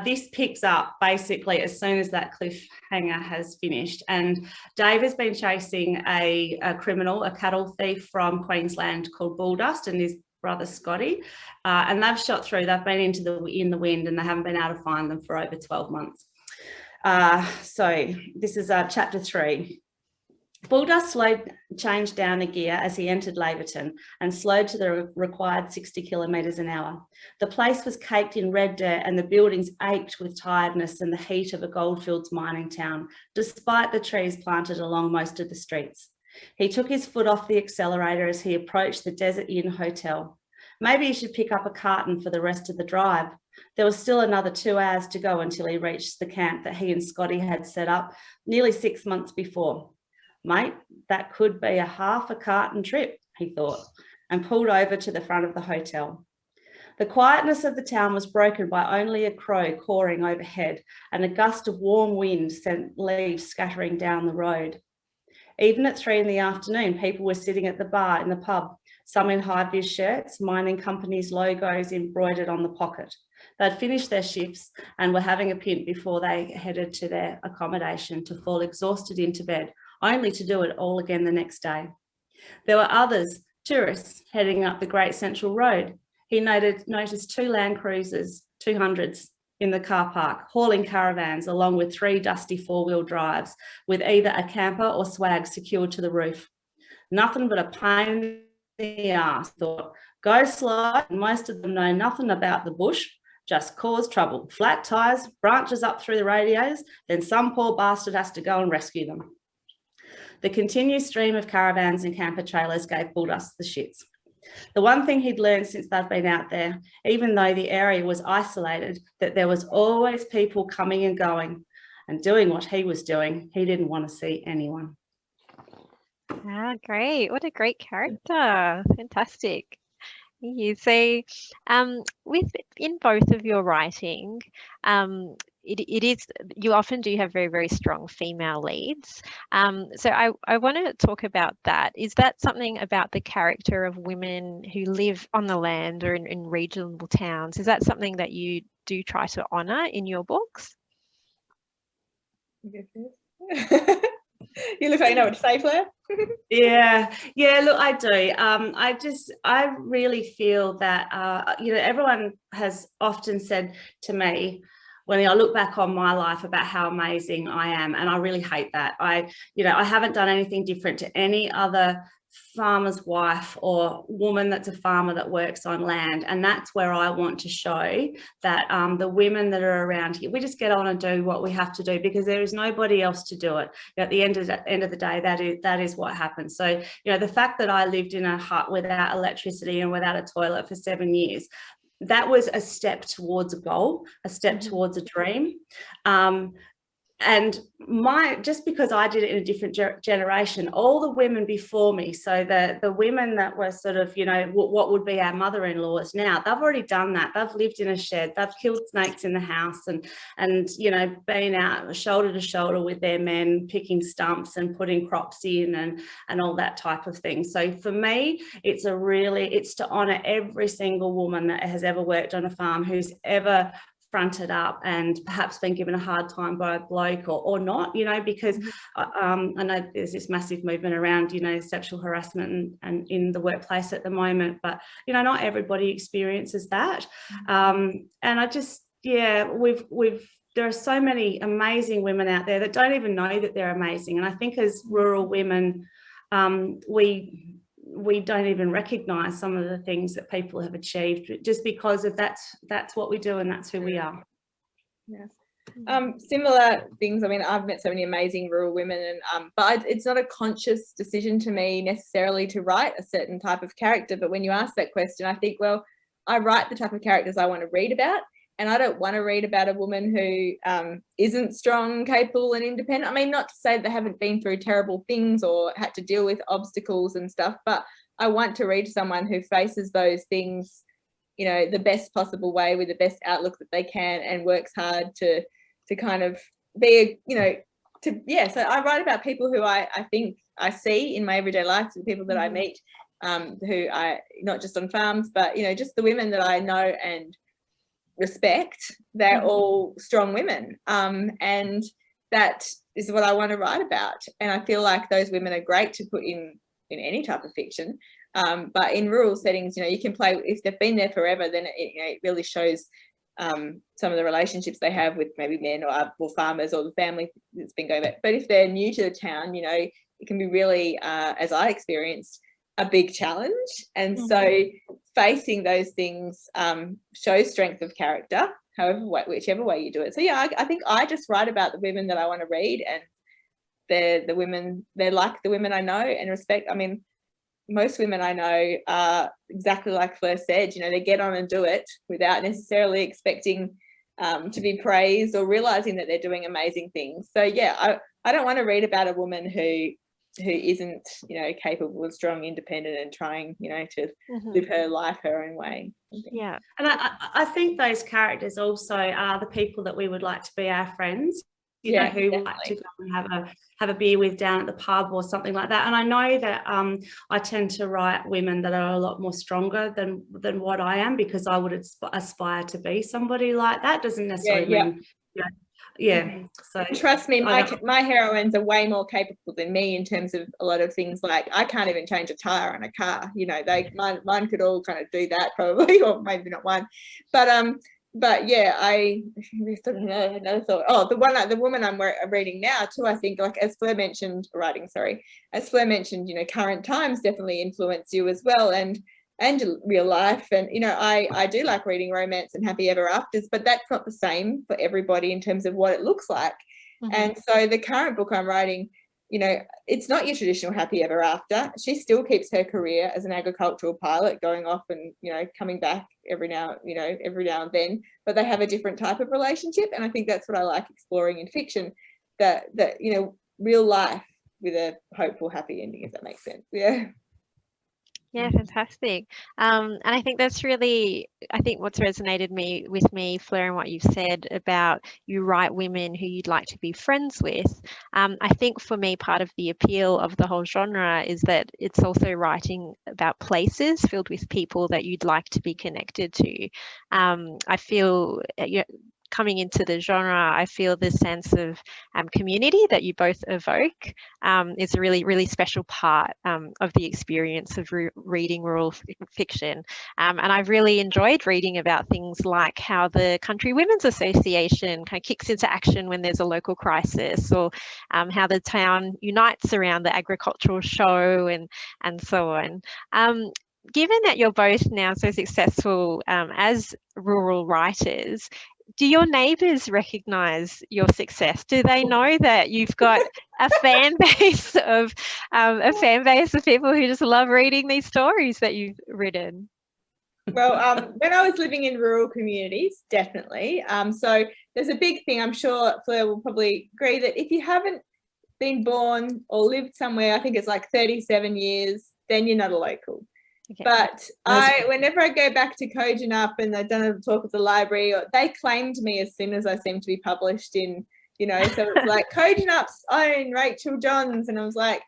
this picks up basically as soon as that cliffhanger has finished. And Dave has been chasing a criminal, a cattle thief from Queensland called Bulldust, and his brother Scotty, and they've shot through. They've been in the wind, and they haven't been able to find them for over 12 months. So this is chapter 3. Bulldust changed down a gear as he entered Laverton and slowed to the required 60 kilometres an hour. The place was caked in red dirt, and the buildings ached with tiredness and the heat of a goldfields mining town, despite the trees planted along most of the streets. He took his foot off the accelerator as he approached the Desert Inn Hotel. Maybe he should pick up a carton for the rest of the drive. There was still another 2 hours to go until he reached the camp that he and Scotty had set up nearly 6 months before. Mate, that could be a half a carton trip, he thought, and pulled over to the front of the hotel. The quietness of the town was broken by only a crow cawing overhead, and a gust of warm wind sent leaves scattering down the road. Even at 3 in the afternoon, people were sitting at the bar in the pub, some in high-vis shirts, mining companies' logos embroidered on the pocket. They'd finished their shifts and were having a pint before they headed to their accommodation to fall exhausted into bed, only to do it all again the next day. There were others, tourists, heading up the Great Central Road. He noticed 2 Land Cruisers, 200s, in the car park, hauling caravans along with 3 dusty 4-wheel drives with either a camper or swag secured to the roof. Nothing but a pain in the ass, thought. Go slow, and most of them know nothing about the bush, just cause trouble. Flat tyres, branches up through the radios, then some poor bastard has to go and rescue them. The continued stream of caravans and camper trailers gave Bulldust the shits. The one thing he'd learned since they'd been out there, even though the area was isolated, that there was always people coming and going and doing what he was doing. He didn't want to see anyone. Ah, great. What a great character. Fantastic. So, in both of your writing, it is, you often do have very, very strong female leads. So I want to talk about that. Is that something about the character of women who live on the land or in regional towns? Is that something that you do try to honour in your books? You look like you know what to say, Fleur. Yeah, look, I do. I really feel that, you know, everyone has often said to me when I look back on my life about how amazing I am, and I really hate that. I haven't done anything different to any other farmer's wife or woman that's a farmer that works on land, and that's where I want to show that the women that are around here, we just get on and do what we have to do because there is nobody else to do it. At the end of the day, that is what happens. So, you know, the fact that I lived in a hut without electricity and without a toilet for 7 years, that was a step towards a goal, a step towards a dream. And just because I did it in a different generation, all the women before me, so the women that were sort of, you know, what would be our mother-in-laws now, they've already done that. They've lived in a shed, they've killed snakes in the house and you know, been out shoulder to shoulder with their men, picking stumps and putting crops in and all that type of thing. So for me, it's to honour every single woman that has ever worked on a farm, who's ever fronted up and perhaps been given a hard time by a bloke or not, you know, because I know there's this massive movement around, you know, sexual harassment and in the workplace at the moment, but, you know, not everybody experiences that. And I just, yeah, there are so many amazing women out there that don't even know that they're amazing. And I think as rural women, we don't even recognise some of the things that people have achieved just because of that's what we do and that's who we are. Yes. Similar things. I mean, I've met so many amazing rural women, and but it's not a conscious decision to me necessarily to write a certain type of character. But when you ask that question, I think, well, I write the type of characters I want to read about, and I don't want to read about a woman who isn't strong, capable, and independent. I mean, not to say they haven't been through terrible things or had to deal with obstacles and stuff, but I want to read someone who faces those things, you know, the best possible way with the best outlook that they can, and works hard to kind of be, you know, so I write about people who I think I see in my everyday life, the people that I meet, who I, not just on farms, but, you know, just the women that I know and respect. They're all strong women, and that is what I want to write about. And I feel like those women are great to put in any type of fiction, but in rural settings, you know, you can play, if they've been there forever, then it really shows some of the relationships they have with maybe men or farmers or the family that's been going back. But if they're new to the town, you know, it can be really, as I experienced, a big challenge. And so facing those things shows strength of character, whichever way you do it. So yeah, I think I just write about the women that I want to read, and they're like the women I know and respect. I mean, most women I know are exactly like Fleur said, you know, they get on and do it without necessarily expecting to be praised or realizing that they're doing amazing things. So yeah, I don't want to read about a woman who isn't, you know, capable and strong, independent, and trying, you know, to live her life her own way. Yeah. And I think those characters also are the people that we would like to be our friends, you know, who we like to go and have a beer with down at the pub or something like that. And I know that I tend to write women that are a lot more stronger than what I am, because I would aspire to be somebody like that. Doesn't necessarily mean, you know, so trust me, my heroines are way more capable than me in terms of a lot of things. Like, I can't even change a tire on a car, you know. Mine could all kind of do that probably, or maybe not one, but yeah, I had another thought. Oh, the woman I'm reading now too, I think, like, as Fleur mentioned, you know, current times definitely influence you as well, and real life. And, you know, I do like reading romance and happy ever afters, but that's not the same for everybody in terms of what it looks like. And so the current book I'm writing, you know, it's not your traditional happy ever after. She still keeps her career as an agricultural pilot, going off and, you know, coming back every now and then, but they have a different type of relationship. And I think that's what I like exploring in fiction, that you know, real life with a hopeful, happy ending, if that makes sense. Yeah. Yeah, fantastic. And I think that's really, I think what's resonated with me, Fleur, and what you've said about you write women who you'd like to be friends with. I think for me, part of the appeal of the whole genre is that it's also writing about places filled with people that you'd like to be connected to. I feel, coming into the genre, I feel this sense of community that you both evoke is a really, really special part of the experience of reading rural fiction. And I've really enjoyed reading about things like how the Country Women's Association kind of kicks into action when there's a local crisis, or how the town unites around the agricultural show, and so on. Given that you're both now so successful as rural writers, do your neighbours recognise your success? Do they know that you've got a fan base of people who just love reading these stories that you've written? Well, when I was living in rural communities, definitely. So there's a big thing, I'm sure Fleur will probably agree, that if you haven't been born or lived somewhere, I think it's like 37 years, then you're not a local. Okay. But whenever I go back to Kojonup and I've done a talk at the library, they claimed me as soon as I seemed to be published in, you know, so it's like Kojonup's own Rachael Johns, and I was like,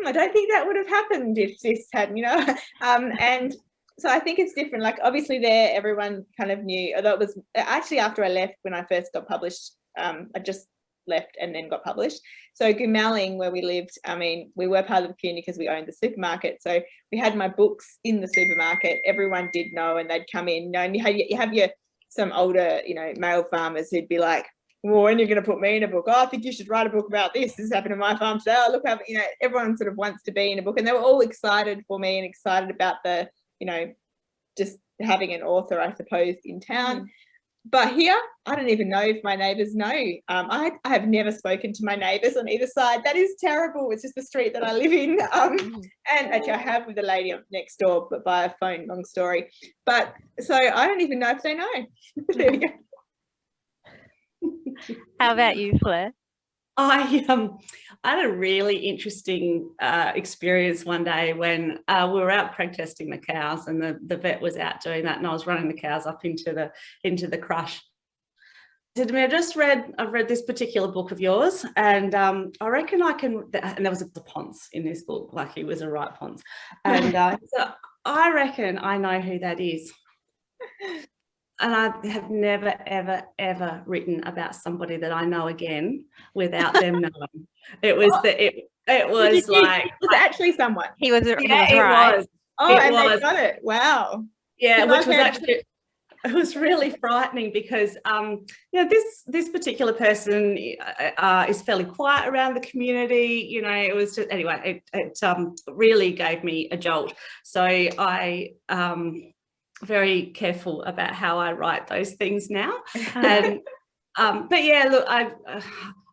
I don't think that would have happened if this hadn't, you know. And so I think it's different. Like, obviously there, everyone kind of knew, although it was actually after I left, when I first got published, I just left and then got published. So Goomalling, where we lived, I mean, we were part of the community because we owned the supermarket. So we had my books in the supermarket. Everyone did know, and they'd come in, you know, and you have your some older, you know, male farmers who'd be like, well, when are you going to put me in a book? Oh, I think you should write a book about this. This happened on my farm today. Oh, look how, you know, everyone sort of wants to be in a book, and they were all excited for me and excited about the, you know, just having an author, I suppose, in town. But here, I don't even know if my neighbours know. I have never spoken to my neighbours on either side. That is terrible. It's just the street that I live in. And actually, I have with the lady next door, but by a phone, long story. But so I don't even know if they know. There we go. How about you, Fleur? I had a really interesting experience one day when we were out preg testing the cows, and the vet was out doing that, and I was running the cows up into the crush. He said to me, I've read this particular book of yours, and I reckon I can, and there was a Ponce in this book, like he was a right Ponce, and so I reckon I know who that is. And I have never, ever, ever written about somebody that I know again without them knowing. It was it was like, was it actually someone? He was, yeah, he was right. It was. Oh, and they got it. Wow. Yeah, which was actually, it was really frightening because you know, this particular person is fairly quiet around the community. You know, it was just, anyway, it really gave me a jolt. So I very careful about how I write those things now. And but yeah, look,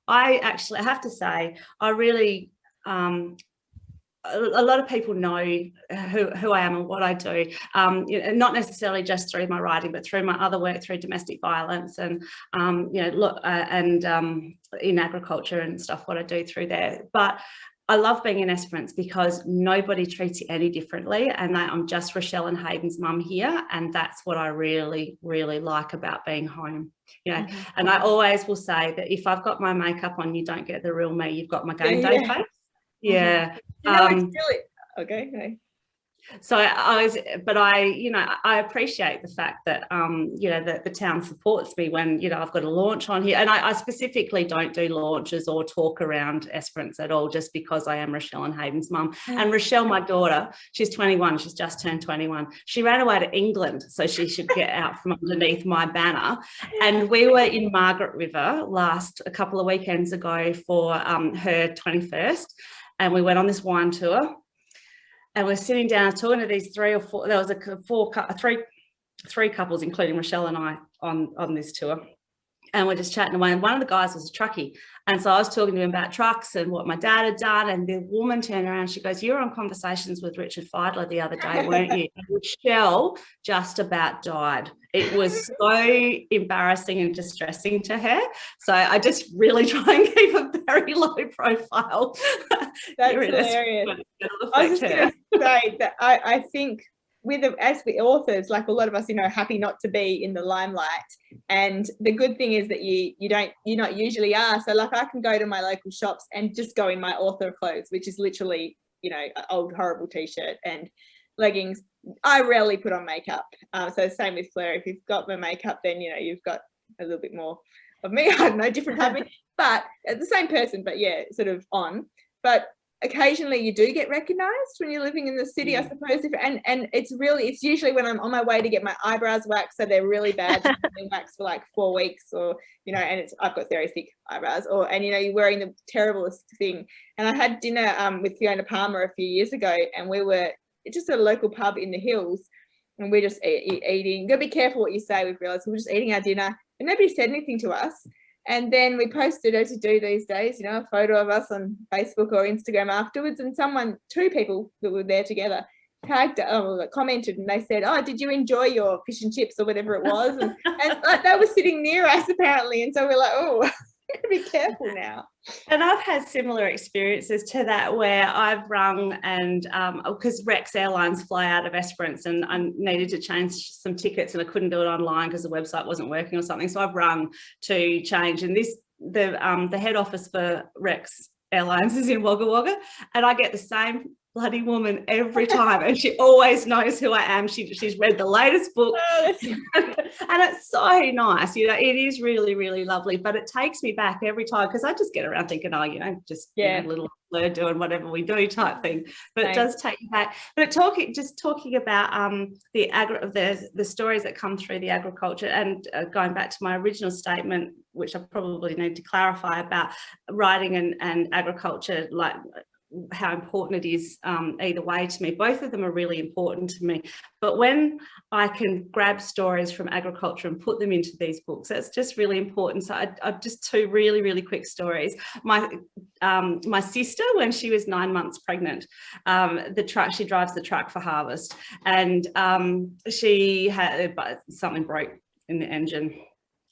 I actually have to say, I really a lot of people know who I am and what I do, you know, not necessarily just through my writing, but through my other work, through domestic violence and you know, look, and in agriculture and stuff, what I do through there. But I love being in Esperance because nobody treats you any differently, and I'm just Rachael and Hayden's mum here, and that's what I really, really like about being home. You know, and I always will say that if I've got my makeup on, you don't get the real me. You've got my game day face. Yeah. You know, it's really okay. So you know, I appreciate the fact that, you know, that the town supports me when, you know, I've got a launch on here, and I specifically don't do launches or talk around Esperance at all, just because I am Rachael and Hayden's mum. And Rachael, my daughter, she's 21, she's just turned 21. She ran away to England so she should get out from underneath my banner. And we were in Margaret River a couple of weekends ago for her 21st, and we went on this wine tour. And we're sitting down talking to these three couples, including Rachael and I, on this tour. and we're just chatting away. And one of the guys was a truckie. And so I was talking to him about trucks and what my dad had done. And the woman turned around and she goes, "You were on Conversations with Richard Fidler the other day, weren't you?" And Michelle just about died. It was so embarrassing and distressing to her. So I just really try and keep a very low profile. That's hilarious. I was just going to say that I think as with authors, like a lot of us, happy not to be in the limelight. And the good thing is that you not usually are. So like I can go to my local shops and just go in my author clothes, which is literally, an old horrible t-shirt and leggings. I rarely put on makeup. So same with Fleur. If you've got my makeup, then, you've got a little bit more of me. I don't know, different type of me, but the same person, but yeah, sort of on. But occasionally you do get recognized when you're living in the city, I suppose. And it's usually when I'm on my way to get my eyebrows waxed, so they're really bad, waxed for like 4 weeks, or and I've got very thick eyebrows, and you're wearing the terriblest thing. And I had dinner with Fiona Palmer a few years ago, and we were just at a local pub in the hills, and we're just eating. You've got to be careful what you say. We've realized we were just eating our dinner, and nobody said anything to us. And then we posted, as you do these days, a photo of us on Facebook or Instagram afterwards. And two people that were there together, commented, and they said, "Oh, did you enjoy your fish and chips," or whatever it was? And like, they were sitting near us apparently. And so we're like, oh, be careful now. And I've had similar experiences to that, where I've rung and because Rex Airlines fly out of Esperance, and I needed to change some tickets and I couldn't do it online because the website wasn't working or something. So I've rung to change, and the head office for Rex Airlines is in Wagga Wagga, and I get the same bloody woman every time, and she always knows who I am. She's read the latest book. And it's so nice, it is really, really lovely. But it takes me back every time, because I just get around thinking, little Fleur doing whatever we do type thing. But it does take you back. But talking about the stories that come through the agriculture, and going back to my original statement, which I probably need to clarify about writing and agriculture, like how important it is either way to me. Both of them are really important to me. But when I can grab stories from agriculture and put them into these books, that's just really important. So I just two really, really quick stories. My sister, when she was 9 months pregnant, she drives the truck for harvest, and she had something broke in the engine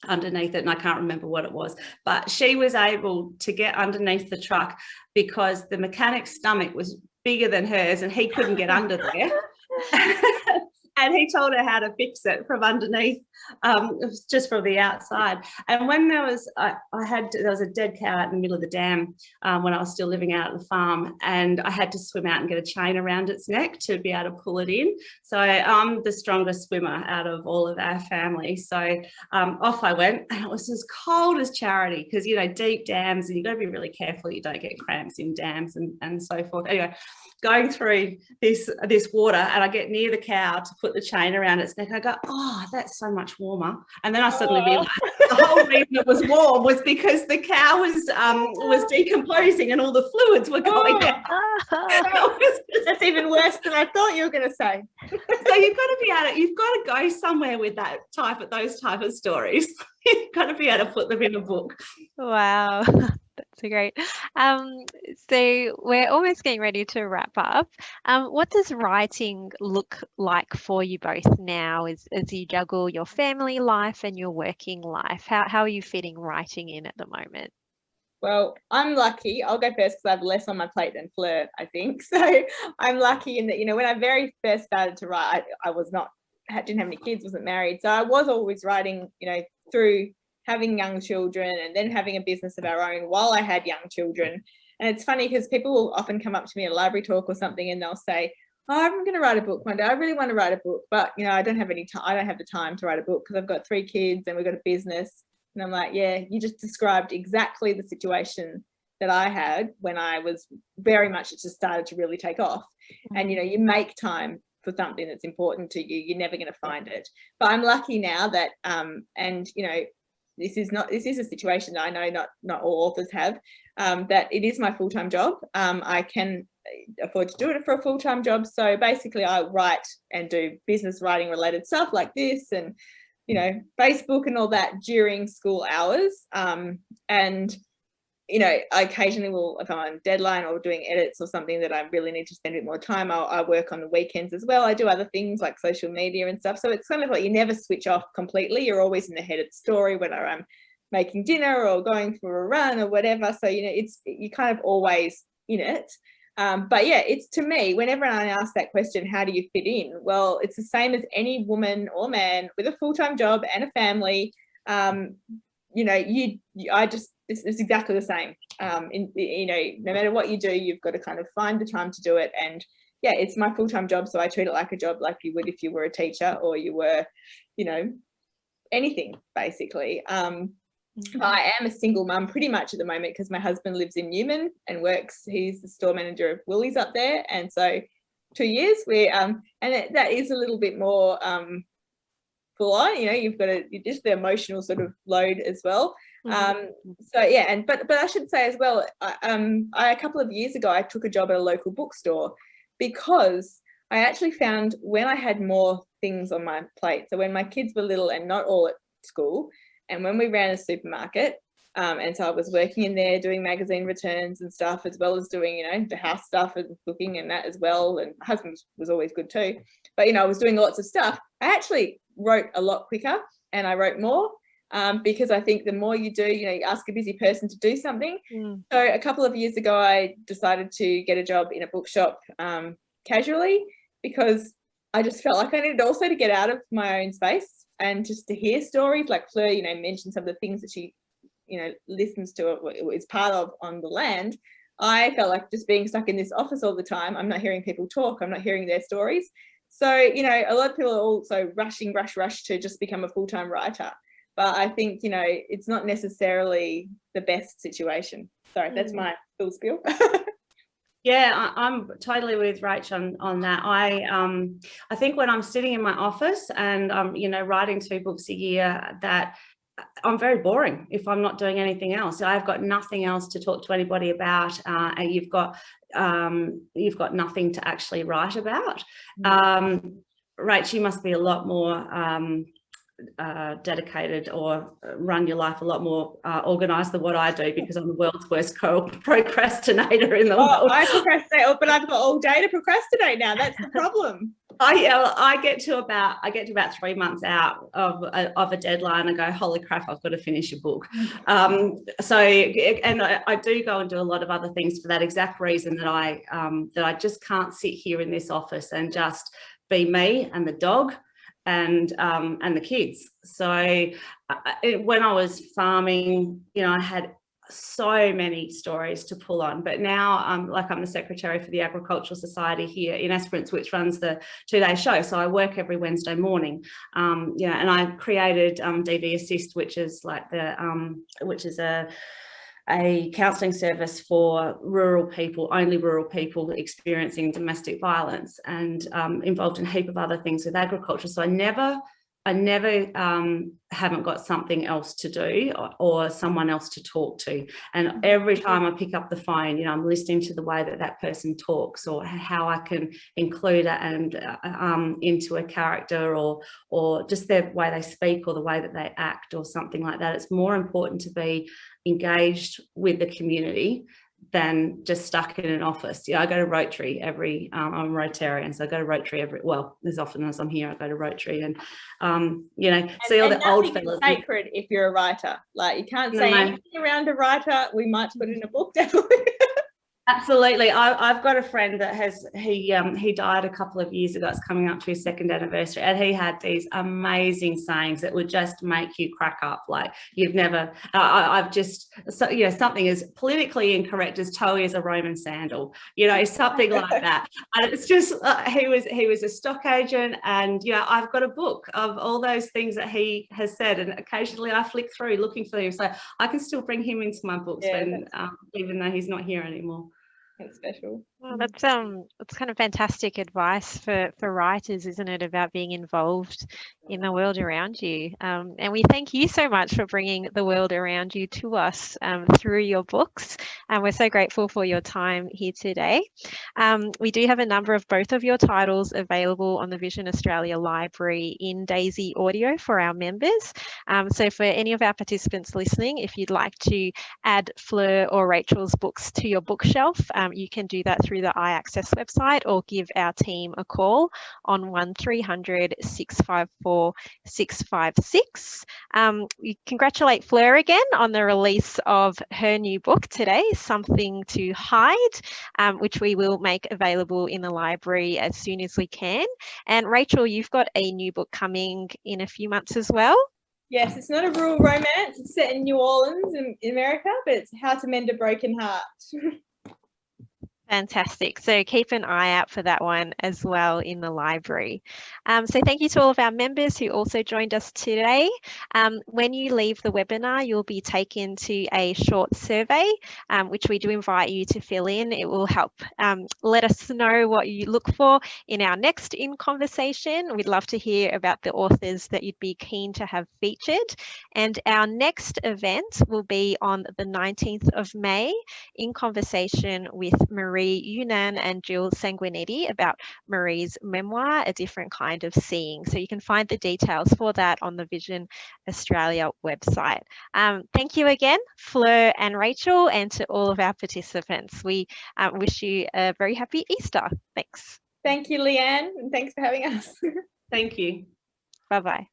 underneath it, and I can't remember what it was, but she was able to get underneath the truck because the mechanic's stomach was bigger than hers and he couldn't get under there. And he told her how to fix it from underneath, just from the outside. And when there was a dead cow out in the middle of the dam when I was still living out at the farm, and I had to swim out and get a chain around its neck to be able to pull it in. So I'm the strongest swimmer out of all of our family. So off I went, and it was as cold as charity, because deep dams, and you've got to be really careful you don't get cramps in dams and so forth. Anyway, going through this water, and I get near the cow to put the chain around its neck. I go, "Oh, that's so much warmer." And then I suddenly realized the whole reason it was warm was because the cow was decomposing and all the fluids were going out. That's even worse than I thought you were going to say. So you've got to go somewhere with those type of stories. You've got to be able to put them in a book. Wow. That's so great. So we're almost getting ready to wrap up. What does writing look like for you both now as you juggle your family life and your working life? How are you fitting writing in at the moment? Well, I'm lucky. I'll go first because I have less on my plate than Fleur, I think. So I'm lucky in that, when I very first started to write, I didn't have any kids, wasn't married. So I was always writing, through having young children and then having a business of our own while I had young children. And it's funny because people will often come up to me at a library talk or something, and they'll say, "Oh, I'm going to write a book one day. I really want to write a book, but I don't have any time. I don't have the time to write a book because I've got 3 kids and we've got a business." And I'm like, "Yeah, you just described exactly the situation that I had when I was very much, it just started to really take off." And you make time for something that's important to you, you're never going to find it. But I'm lucky now that this is a situation that I know not all authors have, that it is my full-time job. I can afford to do it for a full-time job. So basically I write and do business writing related stuff like this, and you know, Facebook and all that during school hours. And, you know, I occasionally will, if I'm on deadline or doing edits or something that I really need to spend a bit more time, I work on the weekends as well. I do other things like social media and stuff. So it's kind of like you never switch off completely. You're always in the head of the story, whether I'm making dinner or going for a run or whatever. So, you know, you're kind of always in it. But yeah, it's, to me, whenever I ask that question, how do you fit in? Well, it's the same as any woman or man with a full-time job and a family. You know, it's exactly the same. You know, no matter what you do, you've got to kind of find the time to do it. And yeah, it's my full-time job, so I treat it like a job, like you would if you were a teacher or you were, you know, anything basically. I am a single mum pretty much at the moment because my husband lives in Newman and works, he's the store manager of Woolies up there, and so 2 years that is a little bit more full on, you know, you've got just the emotional sort of load as well. So yeah, but I should say as well, a couple of years ago I took a job at a local bookstore because I actually found when I had more things on my plate, so when my kids were little and not all at school, and when we ran a supermarket, and so I was working in there doing magazine returns and stuff, as well as doing, you know, the house stuff and cooking and that as well, and my husband was always good too, but you know, I was doing lots of stuff. I actually wrote a lot quicker and I wrote more, because I think the more you do, you know, you ask a busy person to do something. So a couple of years ago I decided to get a job in a bookshop casually, because I just felt like I needed also to get out of my own space and just to hear stories, like Fleur, you know, mentioned some of the things that she, you know, listens to, is part of on the land. I felt like just being stuck in this office all the time, I'm not hearing people talk, I'm not hearing their stories. So, you know, a lot of people are also rush to just become a full-time writer. But I think, you know, it's not necessarily the best situation. Sorry, that's my full spiel. Yeah, I'm totally with Rach on that. I think when I'm sitting in my office and I'm, you know, writing 2 books a year, that I'm very boring if I'm not doing anything else. I've got nothing else to talk to anybody about, and you've got nothing to actually write about. Rach, you must be a lot more dedicated or run your life a lot more organised than what I do, because I'm the world's worst procrastinator in the world. I procrastinate, but I've got all day to procrastinate now. That's the problem. I get to about 3 months out of a deadline and go, holy crap, I've got to finish a book. So, and I do go and do a lot of other things for that exact reason, that I just can't sit here in this office and just be me and the dog and the kids. So when I was farming, you know, I had so many stories to pull on, but now I'm the secretary for the Agricultural Society here in Esperance, which runs the 2-day show. So I work every Wednesday morning, and I created DV Assist, which is like a counselling service for rural people, only rural people experiencing domestic violence, and involved in a heap of other things with agriculture. So I never haven't got something else to do or someone else to talk to. And every time I pick up the phone, you know, I'm listening to the way that person talks, or how I can include it and into a character, or just their way they speak or the way that they act or something like that. It's more important to be engaged with the community than just stuck in an office. Yeah, I go to Rotary I'm Rotarian, so I go to Rotary as often as I'm here, I go to Rotary, and you know, see all the old fellas. Sacred if you're a writer, like you can't say anything around a writer. We might put in a book, definitely. Absolutely. I've got a friend that he died a couple of years ago. It's coming up to his 2nd anniversary, and he had these amazing sayings that would just make you crack up. Like you've never, something as politically incorrect as toe is a Roman sandal, you know, something like that. And it's just, he was a stock agent, and yeah, I've got a book of all those things that he has said, and occasionally I flick through looking for him, so I can still bring him into my books even though he's not here anymore. That's special. Well, that's kind of fantastic advice for writers, isn't it, about being involved in the world around you. And we thank you so much for bringing the world around you to us through your books. And we're so grateful for your time here today. We do have a number of both of your titles available on the Vision Australia Library in Daisy Audio for our members. So for any of our participants listening, if you'd like to add Fleur or Rachael's books to your bookshelf, you can do that through the iAccess website or give our team a call on 1300 654 656. We congratulate Fleur again on the release of her new book today, Something to Hide, which we will make available in the library as soon as we can. And Rachael, you've got a new book coming in a few months as well. Yes, it's not a rural romance. It's set in New Orleans in America, but it's How to Mend a Broken Heart. Fantastic. So keep an eye out for that one as well in the library. So thank you to all of our members who also joined us today. When you leave the webinar, you'll be taken to a short survey, which we do invite you to fill in. It will help let us know what you look for in our next In Conversation. We'd love to hear about the authors that you'd be keen to have featured. And our next event will be on the 19th of May, in conversation with Marie Yunan and Jill Sanguinetti about Marie's memoir, A Different Kind of Seeing. So you can find the details for that on the Vision Australia website. Thank you again, Fleur and Rachael, and to all of our participants. We wish you a very happy Easter. Thanks. Thank you, Leanne, and thanks for having us. Thank you. Bye-bye.